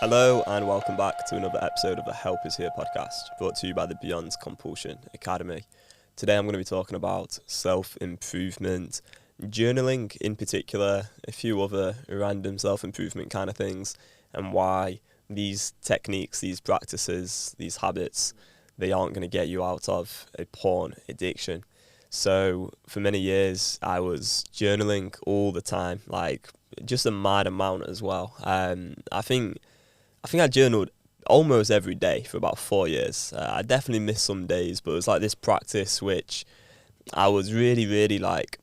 Hello and welcome back to another episode of the Help Is Here podcast, brought to you by the Compulsion Academy. Today I'm going to be talking about self-improvement, journaling in particular, a few other random self-improvement kind of things, and why these techniques, these practices, these habits, they aren't going to get you out of a porn addiction. So for many years I was journaling all the time, like just a mad amount as well. I think I journaled almost every day for about 4 years. I definitely missed some days, but it was like this practice which I was really like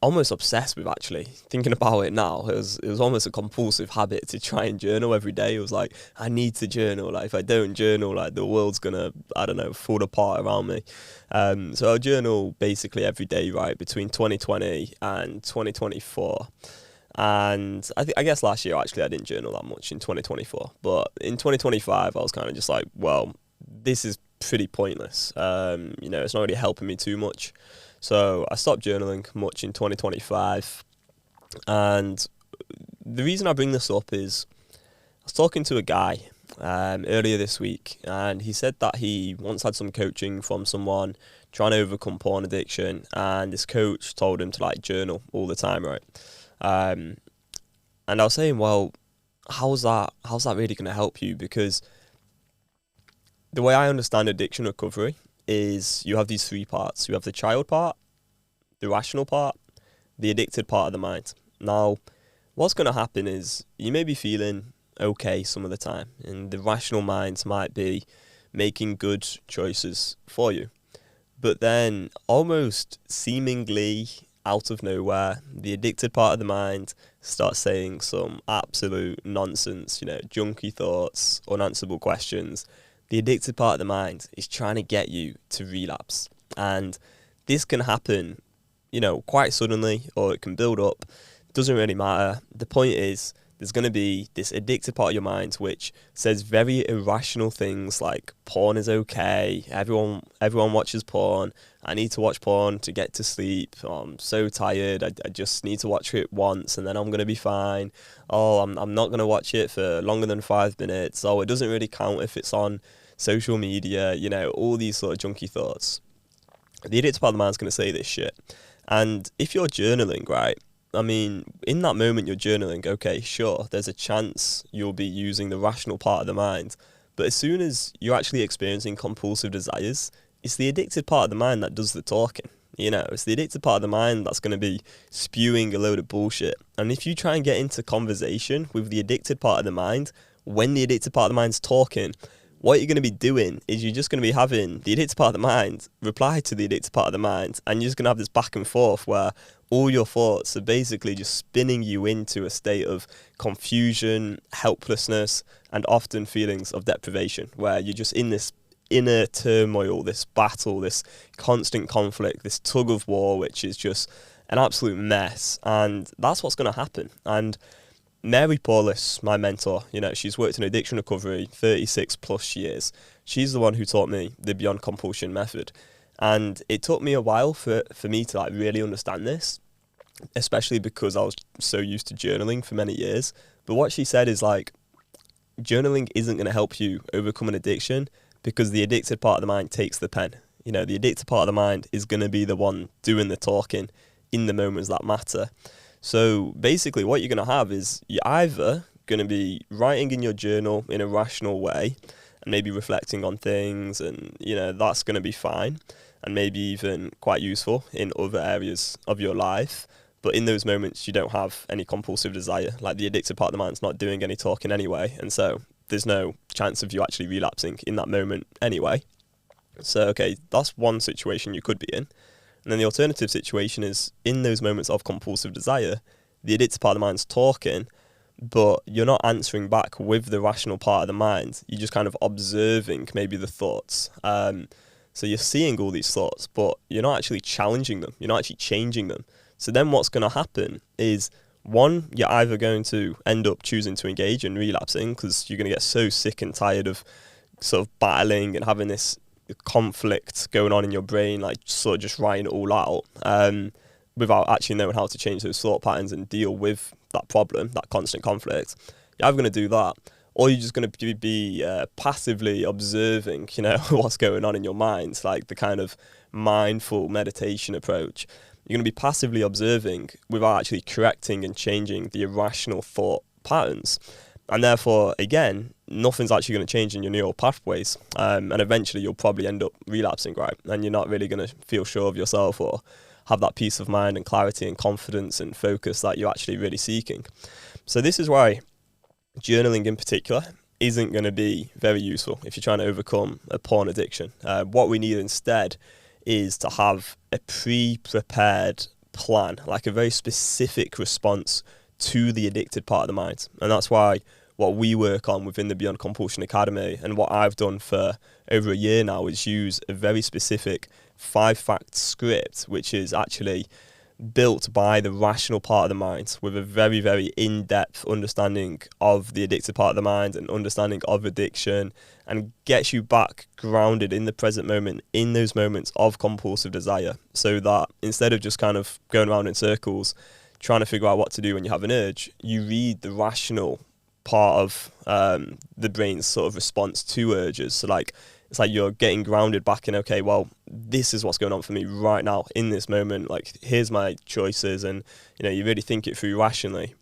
almost obsessed with, actually. Thinking about it now, it was almost a compulsive habit to try and journal every day. It was like, I need to journal. Like if I don't journal, like the world's gonna, fall apart around me. So I'll journal basically every day, right, between 2020 and 2024. And I guess last year, actually, I didn't journal that much in 2024. But in 2025, I was kind of just like, well, this is pretty pointless. It's not really helping me too much. So I stopped journaling much in 2025. And the reason I bring this up is I was talking to a guy earlier this week, and he said that he once had some coaching from someone trying to overcome porn addiction. And this coach told him to like journal all the time, right? And I was saying, well, how's that really going to help you? Because the way I understand addiction recovery is you have these three parts. You have the child part, the rational part, the addicted part of the mind. Now, what's going to happen is you may be feeling okay some of the time, and the rational mind might be making good choices for you. But then almost seemingly out of nowhere, the addicted part of the mind starts saying some absolute nonsense, junky thoughts, unanswerable questions. The addicted part of the mind is trying to get you to relapse. And this can happen, quite suddenly, or it can build up. Doesn't really matter. The point is, there's going to be this addicted part of your mind which says very irrational things like porn is okay, everyone watches porn, I need to watch porn to get to sleep, I'm so tired, I just need to watch it once and then I'm going to be fine, I'm not going to watch it for longer than 5 minutes, it doesn't really count if it's on social media, all these sort of junky thoughts. The addicted part of the mind's going to say this shit. And if you're journaling, right, in that moment you're journaling, okay, sure, there's a chance you'll be using the rational part of the mind. But as soon as you're actually experiencing compulsive desires, it's the addicted part of the mind that does the talking. It's the addicted part of the mind that's going to be spewing a load of bullshit. And if you try and get into conversation with the addicted part of the mind, when the addicted part of the mind's talking, what you're going to be doing is you're just going to be having the addicted part of the mind reply to the addicted part of the mind, and you're just going to have this back and forth where all your thoughts are basically just spinning you into a state of confusion, helplessness, and often feelings of deprivation, where you're just in this inner turmoil, this battle, this constant conflict, this tug of war, which is just an absolute mess. And that's what's going to happen. And Mary Paulus, my mentor, she's worked in addiction recovery 36 plus years. She's the one who taught me the Beyond Compulsion method. And it took me a while for me to really understand this, especially because I was so used to journaling for many years. But what she said is journaling isn't going to help you overcome an addiction because the addicted part of the mind takes the pen. The addicted part of the mind is going to be the one doing the talking in the moments that matter. So basically what you're going to have is you're either going to be writing in your journal in a rational way and maybe reflecting on things, and that's going to be fine and maybe even quite useful in other areas of your life. But in those moments you don't have any compulsive desire, like the addicted part of the mind's not doing any talking anyway, and so there's no chance of you actually relapsing in that moment anyway. So okay, that's one situation you could be in. And then the alternative situation is, in those moments of compulsive desire, the addicted part of the mind's talking, but you're not answering back with the rational part of the mind. You're just kind of observing maybe the thoughts. So you're seeing all these thoughts, but you're not actually challenging them. You're not actually changing them. So then what's going to happen is, one, you're either going to end up choosing to engage and relapsing because you're going to get so sick and tired of sort of battling and having this conflict going on in your brain, like sort of just writing it all out, without actually knowing how to change those thought patterns and deal with that problem, that constant conflict. You're either going to do that, or you're just going to be passively observing, what's going on in your mind, like the kind of mindful meditation approach. You're going to be passively observing without actually correcting and changing the irrational thought patterns. And therefore, again, nothing's actually going to change in your neural pathways. And eventually you'll probably end up relapsing, right? And you're not really going to feel sure of yourself or have that peace of mind and clarity and confidence and focus that you're actually really seeking. So this is why journaling in particular isn't going to be very useful if you're trying to overcome a porn addiction. What we need instead is to have a pre-prepared plan, like a very specific response to the addicted part of the mind. And that's why what we work on within the Beyond Compulsion Academy, and what I've done for over a year now, is use a very specific 5-fact script, which is actually built by the rational part of the mind with a very, very in-depth understanding of the addicted part of the mind and understanding of addiction, and gets you back grounded in the present moment, in those moments of compulsive desire, so that instead of just kind of going around in circles trying to figure out what to do when you have an urge, you read the rational part of the brain's sort of response to urges. So it's like you're getting grounded back in, okay, well, this is what's going on for me right now in this moment. Like, here's my choices, and you really think it through rationally,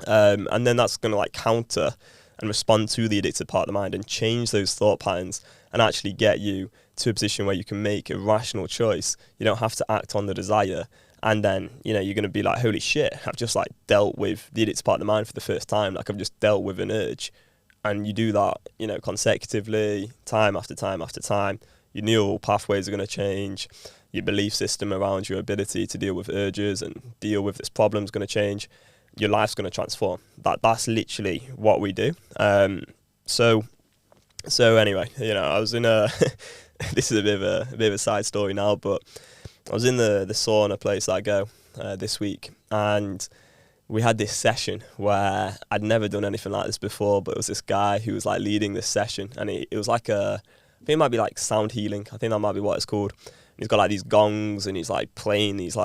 and then that's going to counter and respond to the addicted part of the mind and change those thought patterns and actually get you to a position where you can make a rational choice. You don't have to act on the desire. And then, you're going to be like, holy shit, I've just dealt with the addicted part of the mind for the first time. I've just dealt with an urge. And you do that, consecutively, time after time after time. Your neural pathways are going to change. Your belief system around your ability to deal with urges and deal with this problem is going to change. Your life's going to transform. That's literally what we do. So anyway, I was in a this is a bit of a side story now, but I was in the sauna place that I go this week, and we had this session where I'd never done anything like this before, but it was this guy who was leading this session, and it was I think it might be sound healing. I think that might be what it's called. He's got these gongs, and he's playing these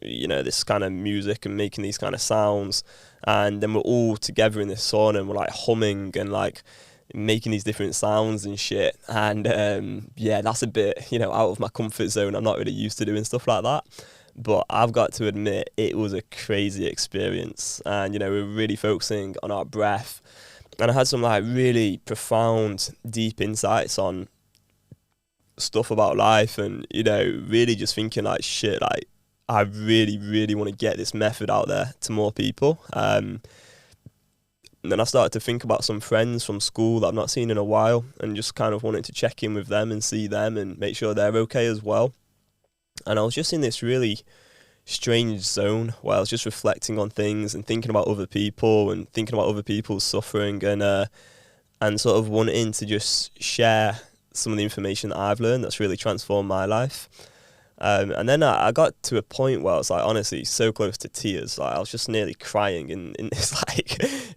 this kind of music and making these kind of sounds, and then we're all together in this sauna and we're humming and making these different sounds and shit. And that's a bit out of my comfort zone. I'm not really used to doing stuff like that, but I've got to admit it was a crazy experience. And we were really focusing on our breath, and I had some really profound, deep insights on stuff about life, and really just thinking shit, I really, really want to get this method out there to more people. And then I started to think about some friends from school that I've not seen in a while, and just kind of wanted to check in with them and see them and make sure they're okay as well. And I was just in this really strange zone where I was just reflecting on things and thinking about other people and thinking about other people's suffering, and sort of wanting to just share some of the information that I've learned that's really transformed my life. And then I got to a point where I was honestly so close to tears. I was just nearly crying in this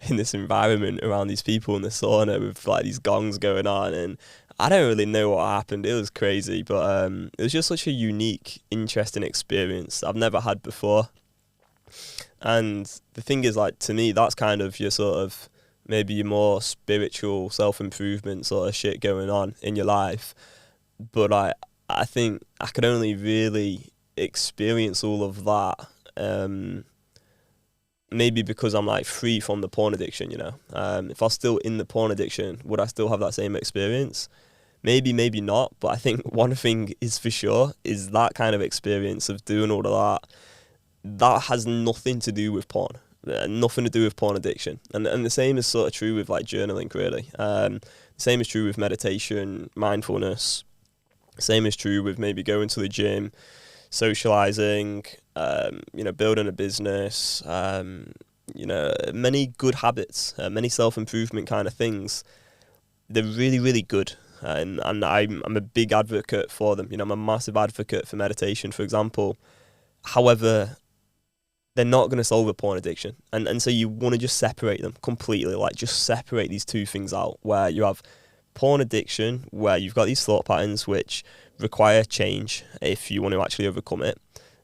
in this environment around these people in the sauna with these gongs going on, and I don't really know what happened. It was crazy, but it was just such a unique, interesting experience I've never had before. And the thing is, to me, that's kind of your sort of maybe your more spiritual self-improvement sort of shit going on in your life. But I think I could only really experience all of that maybe because I'm free from the porn addiction, if I was still in the porn addiction, would I still have that same experience? Maybe not, but I think one thing is for sure is that kind of experience of doing all of that has nothing to do with porn, nothing to do with porn addiction. And the same is sort of true with journaling, really. The same is true with meditation, mindfulness. Same is true with maybe going to the gym, socializing, building a business, many good habits, many self-improvement kind of things. They're really, really good. And I'm a big advocate for them. I'm a massive advocate for meditation, for example. However, they're not going to solve a porn addiction. And so you want to just separate them completely, just separate these two things out, where you have porn addiction, where you've got these thought patterns which require change if you want to actually overcome it,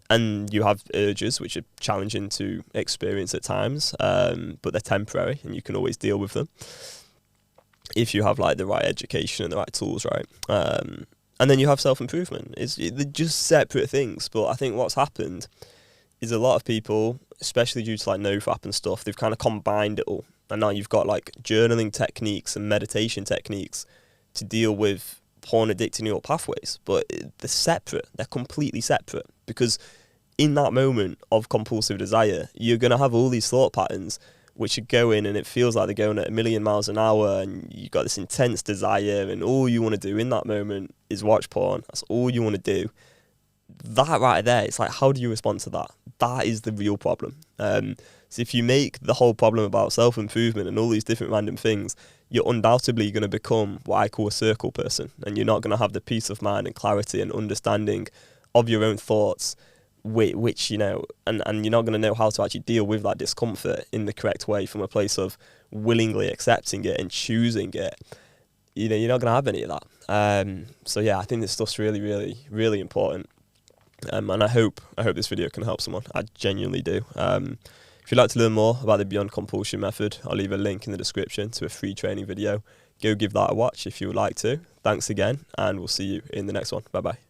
and you have urges which are challenging to experience at times, but they're temporary and you can always deal with them. if you have like the right education and the right tools, right? And then you have self-improvement. They're just separate things. But I think what's happened is a lot of people, especially due to like NoFap and stuff, they've kind of combined it all. And now you've got like journaling techniques and meditation techniques to deal with porn addicted neural pathways. But they're separate. They're completely separate. Because in that moment of compulsive desire, you're going to have all these thought patterns which are going, and it feels like they're going at 1,000,000 miles an hour, and you've got this intense desire, and all you want to do in that moment is watch porn. That's all you want to do. That right there, it's like, how do you respond to that? That is the real problem. So if you make the whole problem about self-improvement and all these different random things, you're undoubtedly going to become what I call a circle person, and you're not going to have the peace of mind and clarity and understanding of your own thoughts, which, you know, and you're not going to know how to actually deal with that discomfort in the correct way from a place of willingly accepting it and choosing it. You know, you're not going to have any of that. So yeah, I think this stuff's really, really, really important. And I hope this video can help someone. I genuinely do. If you'd like to learn more about the Beyond Compulsion method, I'll leave a link in the description to a free training video. Go give that a watch if you would like to. Thanks again, and we'll see you in the next one. Bye bye.